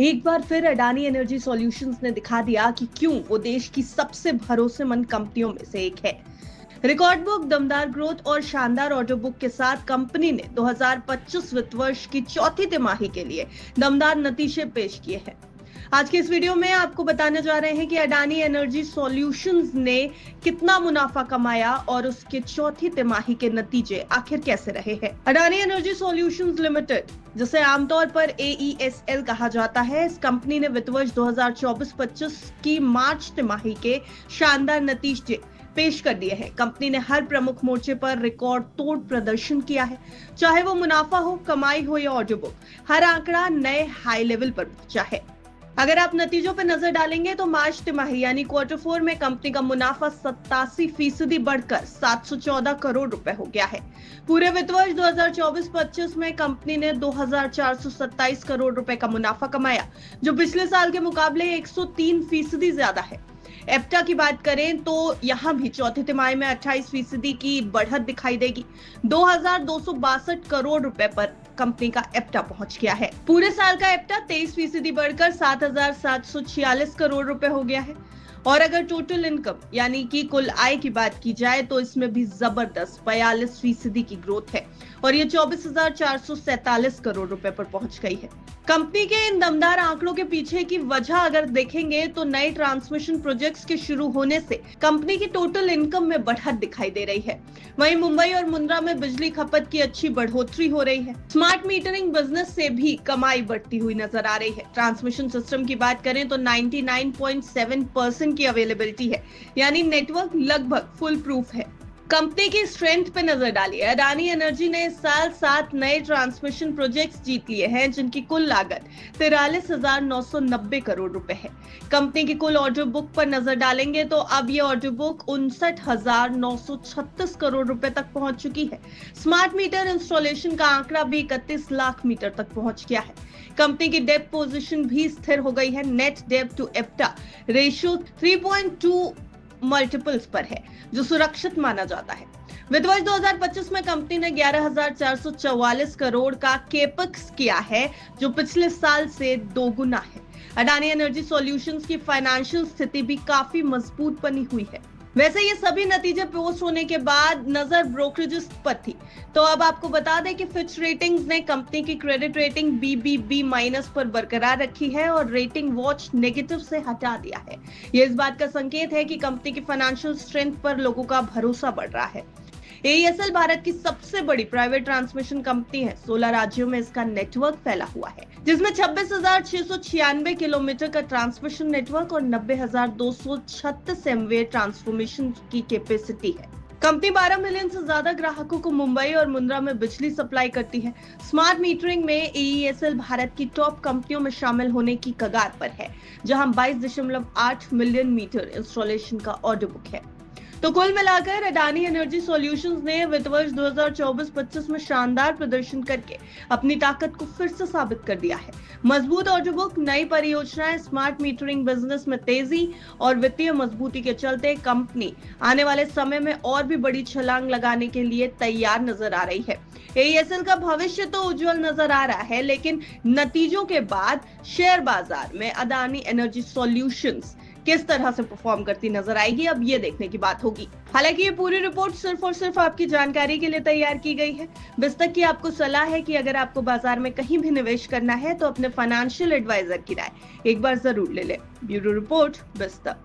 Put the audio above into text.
एक बार फिर Adani energy solutions ने दिखा दिया कि क्यों वो देश की सबसे भरोसेमंद कंपनियों में से एक है। रिकॉर्ड बुक, दमदार ग्रोथ और शानदार ऑर्डर बुक के साथ कंपनी ने 2025 वित्त वर्ष की चौथी तिमाही के लिए दमदार नतीजे पेश किए हैं। आज के इस वीडियो में आपको बताने जा रहे हैं कि अडानी एनर्जी सॉल्यूशंस ने कितना मुनाफा कमाया और उसके चौथी तिमाही के नतीजे आखिर कैसे रहे हैं। अडानी एनर्जी सॉल्यूशंस लिमिटेड, जिसे आमतौर पर AESL कहा जाता है, इस कंपनी ने वित्त वर्ष 2024-25 की मार्च तिमाही के शानदार नतीजे पेश कर दिए हैं। कंपनी ने हर प्रमुख मोर्चे पर रिकॉर्ड तोड़ प्रदर्शन किया है। चाहे वो मुनाफा हो, कमाई हो या ऑर्डर बुक, हर आंकड़ा नए हाई लेवल पर पहुंचा है। अगर आप नतीजों पर नजर डालेंगे तो मार्च तिमाही यानी Q4 में कंपनी का मुनाफा 87% बढ़कर 714 करोड़ रुपए हो गया है। पूरे वित्त वर्ष 2024-25 में कंपनी ने 2427 करोड़ रुपए का मुनाफा कमाया, जो पिछले साल के मुकाबले 103% ज्यादा है। एप्टा की बात करें तो यहां भी चौथी तिमाही में 28% की बढ़त दिखाई देगी। 2262 करोड़ रुपए पर कंपनी का एप्टा पहुंच गया है। पूरे साल का एप्टा 23% बढ़कर 7746 करोड़ रुपए हो गया है। और अगर टोटल इनकम यानी कि कुल आय की बात की जाए तो इसमें भी जबरदस्त 42% की ग्रोथ है और ये 24,447 करोड़ रुपए पर पहुंच गई है। कंपनी के इन दमदार आंकड़ों के पीछे की वजह अगर देखेंगे तो नए ट्रांसमिशन प्रोजेक्ट्स के शुरू होने से कंपनी की टोटल इनकम में बढ़त दिखाई दे रही है। वहीं मुंबई और मुंद्रा में बिजली खपत की अच्छी बढ़ोतरी हो रही है। स्मार्ट मीटरिंग बिजनेस से भी कमाई बढ़ती हुई नजर आ रही है। ट्रांसमिशन सिस्टम की बात करें तो 99.7% की अवेलेबिलिटी है, यानी नेटवर्क लगभग फुल प्रूफ है। कंपनी की स्ट्रेंथ पे नजर डालिए। अडानी एनर्जी ने इस साल 7 नए ट्रांसमिशन प्रोजेक्ट्स जीत लिए हैं, जिनकी कुल लागत 43,990 करोड़ रुपए है। कंपनी की कुल ऑर्डर बुक पर नजर डालेंगे तो अब ये ऑर्डर बुक 59,936 करोड़ रुपए तक पहुंच चुकी है। स्मार्ट मीटर इंस्टॉलेशन का आंकड़ा भी 31 लाख मीटर तक पहुंच गया है। कंपनी की डेट पोजीशन भी स्थिर हो गई है। Net debt to EBITDA ratio 3.2 multiples पर है, जो सुरक्षित माना जाता है। वित्त वर्ष 2025 में कंपनी ने 11,444 करोड़ का केपेक्स किया है, जो पिछले साल से दोगुना है। अडानी एनर्जी सॉल्यूशंस की फाइनेंशियल स्थिति भी काफी मजबूत बनी हुई है। वैसे ये सभी नतीजे पोस्ट होने के बाद नजर ब्रोकरेजेस पर थी, तो अब आपको बता दें कि फिच रेटिंग्स ने कंपनी की क्रेडिट रेटिंग BBB- पर बरकरार रखी है और रेटिंग वॉच नेगेटिव से हटा दिया है। ये इस बात का संकेत है कि कंपनी की फाइनेंशियल स्ट्रेंथ पर लोगों का भरोसा बढ़ रहा है। AESL भारत की सबसे बड़ी प्राइवेट ट्रांसमिशन कंपनी है। 16 राज्यों में इसका नेटवर्क फैला हुआ है, जिसमें 26,696 किलोमीटर का ट्रांसमिशन नेटवर्क और 90,236 MVA ट्रांसफॉर्मेशन की कैपेसिटी है। कंपनी 12 मिलियन से ज्यादा ग्राहकों को मुंबई और मुंद्रा में बिजली सप्लाई करती है। स्मार्ट मीटरिंग में AESL भारत की टॉप कंपनियों में शामिल होने की कगार पर है, जहां 22.8 मिलियन मीटर इंस्टॉलेशन का ऑर्डर बुक है। तो कुल मिलाकर अडानी एनर्जी सॉल्यूशंस ने वित्त वर्ष 2024-25 में शानदार प्रदर्शन करके अपनी ताकत को फिर से साबित कर दिया है। मजबूत ऑर्डर बुक, नई परियोजनाएं, स्मार्ट मीटरिंग बिजनेस में तेजी और वित्तीय मजबूती के चलते कंपनी आने वाले समय में और भी बड़ी छलांग लगाने के लिए तैयार नजर आ रही है। AESL का भविष्य तो उज्जवल नजर आ रहा है, लेकिन नतीजों के बाद शेयर बाजार में अडानी एनर्जी सॉल्यूशंस किस तरह से परफॉर्म करती नजर आएगी, अब ये देखने की बात होगी। हालांकि ये पूरी रिपोर्ट सिर्फ और सिर्फ आपकी जानकारी के लिए तैयार की गई है। बिस्तक की आपको सलाह है कि अगर आपको बाजार में कहीं भी निवेश करना है तो अपने फाइनेंशियल एडवाइजर की राय एक बार जरूर ले लें। Bureau report, बिस्तक।